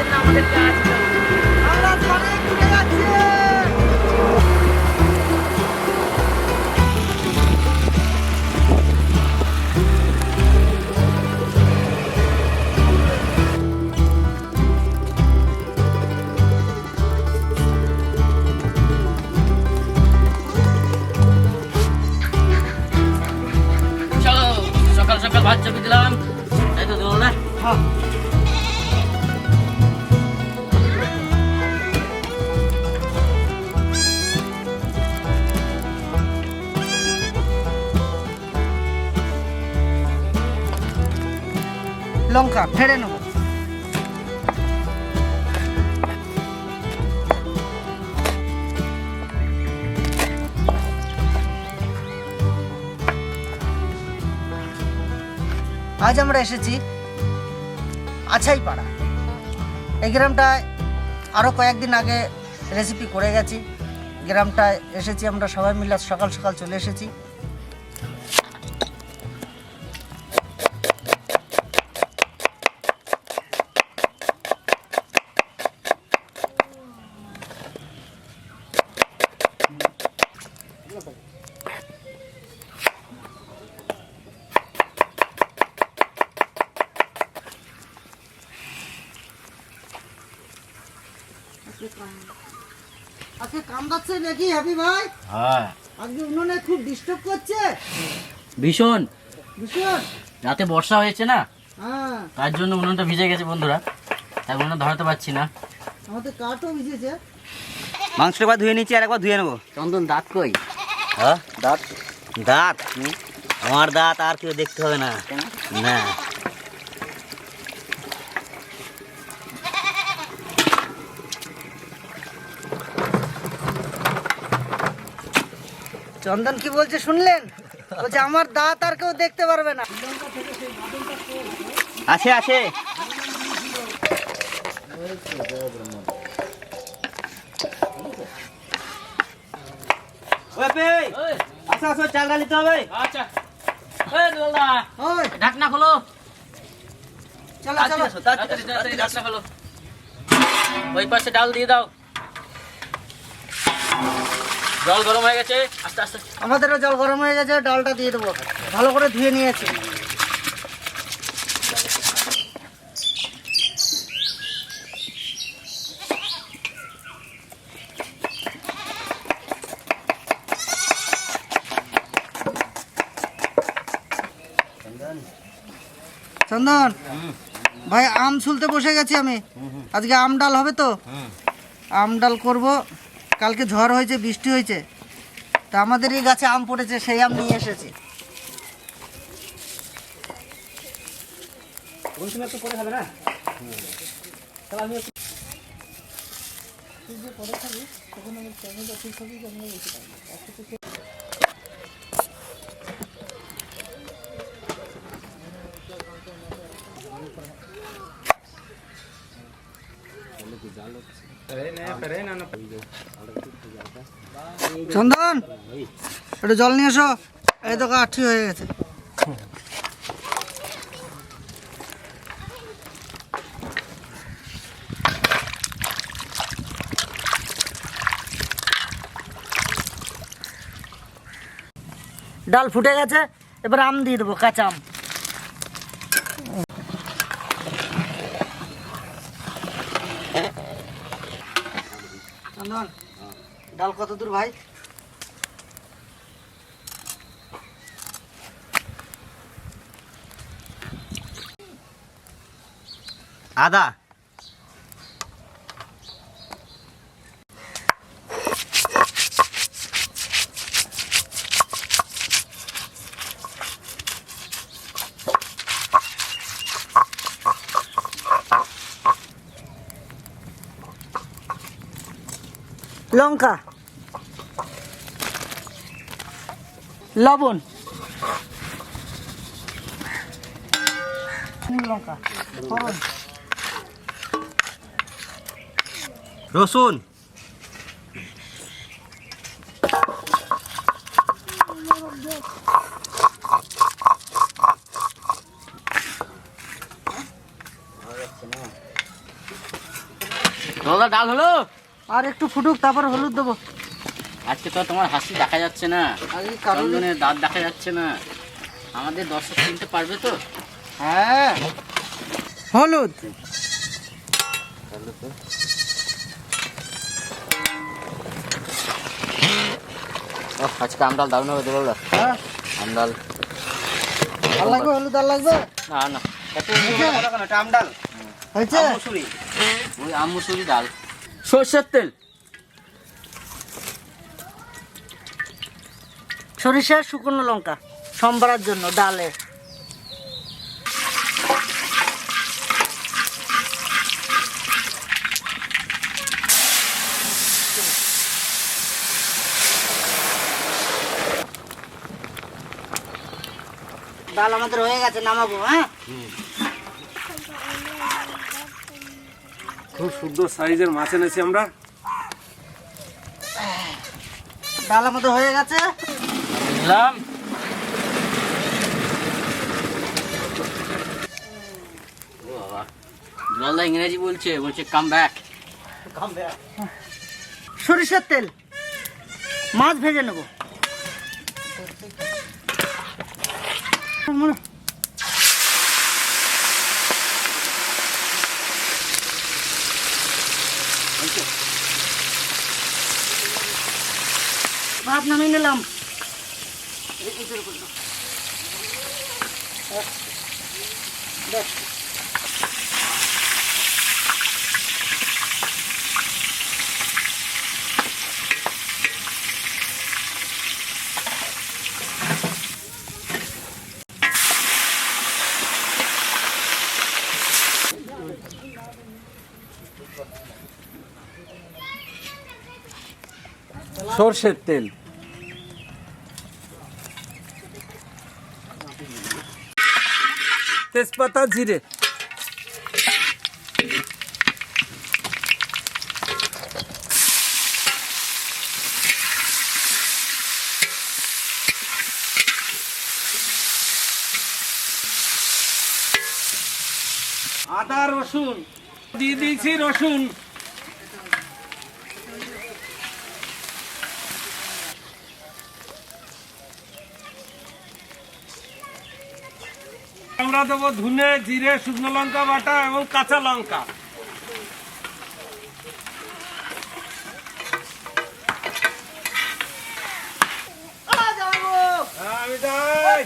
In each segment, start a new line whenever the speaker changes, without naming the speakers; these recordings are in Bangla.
জন্য আমাদেরকে আসতে হবে।
আমরা অনেক দূরে যাচ্ছি।
চলো সকাল সকাল ভাত চাপি দিলাম, তাই তো দেবো না?
হ্যাঁ। লঙ্কা ফেড়ে নেবো। আজ আমরা এসেছি আছাইপাড়া। এই গ্রামটায় আরও কয়েকদিন আগে রেসিপি করে গেছি। গ্রামটায় এসেছি আমরা সবাই মিলে, সকাল সকাল চলে এসেছি। আজকে কামড়াচ্ছে নাকি হ্যাপি ভাই?
হ্যাঁ
আজকে উনুনে খুব ডিস্টার্ব করছে।
ভীষণ।
ভীষণ।
রাতে বর্ষা হয়েছে না,
হ্যাঁ
তার জন্য উনুনটা ভিজে গেছে বন্ধুরা, তাই উনুনটা ধরাতে পারছি না।
আমাদের কাঠও ভিজেছে।
মাংসটা একবার ধুয়ে নিচ্ছি আর একবার ধুয়ে নেবো।
চন্দন দাঁত কই?
হ্যাঁ দাঁত দাঁত আমার দাঁত আর কেউ দেখতে হবে না। না
চন্দন কি বলছে শুনলেন? বলছে আমার দাঁত আর কেউ দেখতে পারবে না।
আছে আছে আচ্ছা আচ্ছা চাল ডাল নিতে হবে।
আচ্ছা দাদা,
ওই
ঢাকনা খোলো।
চলো চলো।
তাড়াতাড়ি তাড়াতাড়ি ঢাকনা খোলো। ওই পাশে ডাল দিয়ে দাও। জল গরম হয়ে গেছে, আস্তে আস্তে।
আমাদেরও জল গরম হয়ে গেছে, ডালটা দিয়ে দেবো। ভালো করে ধুয়ে নিয়েছি। চন্দন ভাই, আম ছুলতে বসে গেছি আমি। আজকে আম ডাল হবে তো? আম ডাল করবো। কালকে ঝড় হয়েছে, বৃষ্টি হয়েছে, তা আমাদের এই গাছে আম পড়েছে, সেই আম নিয়ে এসেছি। চন্দন একটু জল নিয়ে এসো। এই তো কাঠি হয়ে গেছে। ডাল ফুটে গেছে, এবার আম দিয়ে দেবো, কাঁচা আম। চন্দন, ডাল কত দূর ভাই?
আদা
লঙ্কা, লবণ, লঙ্কা, ফোড়ন,
রসুন
দাদা ডাল হলো?
আর একটু ফুটুক, তারপর হলুদ দেবো।
আজকে তো তোমার হাসি দেখা যাচ্ছে না,
আজকে কারণে
চন্দনের দাঁত দেখা যাচ্ছে না। আমাদের দর্শক চিনতে পারবে তো?
হ্যাঁ, হলুদ।
আজকে আমডাল দারুণ হবে দেবো।
হ্যাঁ,
আমডাল
আর লাগবে হলুদ, আর লাগবে?
না না,
এটা আমডাল
হয়েছে?
মুসুরি।
ওই আম মুসুরি ডাল, সর্ষের তেল,
সরিষা, শুকনো লঙ্কা সম্বারের জন্য ডালে। ডাল আমাদের হয়ে গেছে, নামাবো। হ্যাঁ,
খুব সুন্দর সাইজের মাছ এনেছি আমরা।
ডাল আমাদের হয়ে গেছে।
দিলাম। দুলালদা ইংরেজি বলছে, কাম ব্যাক।
সরিষার তেল, মাছ ভেজে নেব। ভাত নামিয়ে নিলাম।
সর্ষের তেল, তেজপাতা, জিরে, আদা, রসুন দিয়ে দিয়েছি। রসুন আমরা দেবো ধনে, জিরে, শুকনো লঙ্কা বাটা এবং কাঁচা লঙ্কা। আমি যাই,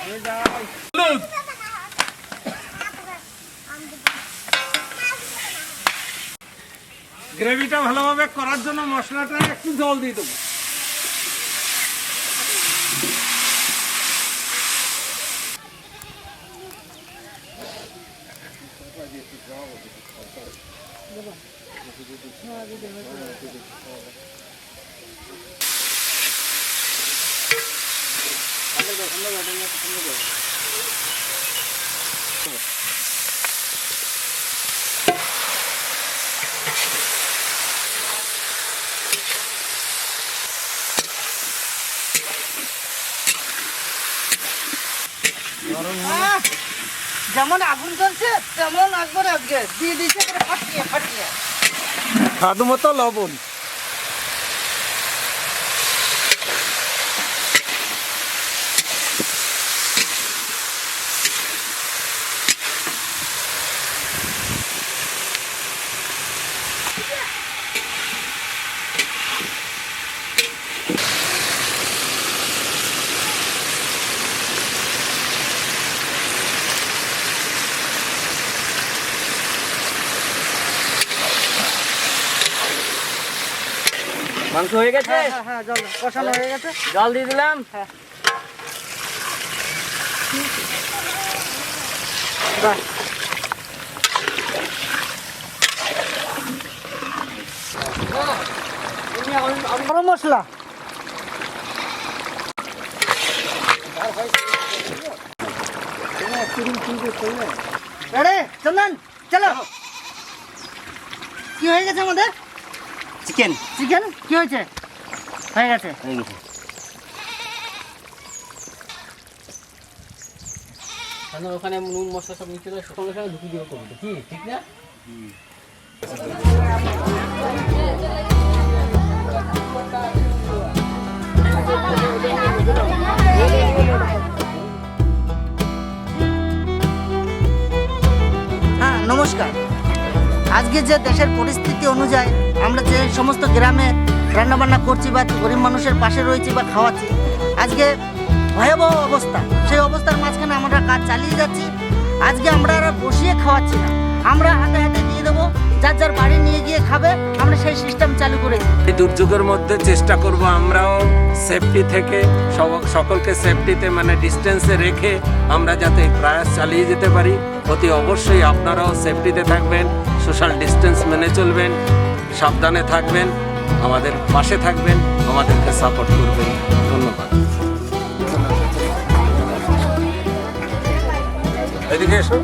আমি যাই। হলুদ, গ্রেভিটা ভালোভাবে করার জন্য মশলাটা একটু জল দিয়ে দেবো।
যেমন আগুন জ্বলছে তেমন একবার আজকে দিয়ে দিয়েছে, ফাটিয়ে ফাটিয়ে।
স্বাদ মতো লবণ,
মাংস হয়ে গেছে।
হ্যাঁ হ্যাঁ হ্যাঁ, জল কষানো হয়ে গেছে।
জল দিয়ে দিলাম।
হ্যাঁ, বাহ। গরম মশলা, চন্দন চলো। কি হয়ে গেছে আমাদের?
চিকেন
চিকেন কি হয়েছে? হয়ে গেছে।
হয়ে গেছে।
ওখানে নুন মশলা সব নিচে সঙ্গে সঙ্গে ঢুকিয়ে দেবো, কি ঠিক না?
হ্যাঁ, নমস্কার। আজকে যে দেশের পরিস্থিতি অনুযায়ী আমরা যে সমস্ত গ্রামে রান্নাবান্না করছি বা গরিব মানুষের পাশে রয়েছি বা খাওয়াচ্ছি, আজকে ভয়াবহ অবস্থা। সেই অবস্থার মাঝখানে আমরা কাজ চালিয়ে যাচ্ছি। আজকে আমরা আর বসিয়ে খাওয়াচ্ছি না, আমরা হাতে হাতে দিয়ে দেবো, যার যার বাড়ি নিয়ে গিয়ে খাবে। আমরা সেই সিস্টেম চালু করেছি।
এই দুর্যোগের মধ্যে চেষ্টা করব আমরাও সেফটি থেকে সকলকে সেফটিতে মানে ডিস্টেন্সে রেখে আমরা যাতে প্রয়াস চালিয়ে যেতে পারি। অতি অবশ্যই আপনারাও সেফটিতে থাকবেন, সোশ্যাল ডিস্টেন্স মেনে চলবেন, সাবধানে থাকবেন, আমাদের পাশে থাকবেন, আমাদেরকে সাপোর্ট করবেন। ধন্যবাদ। এদিকে এসো।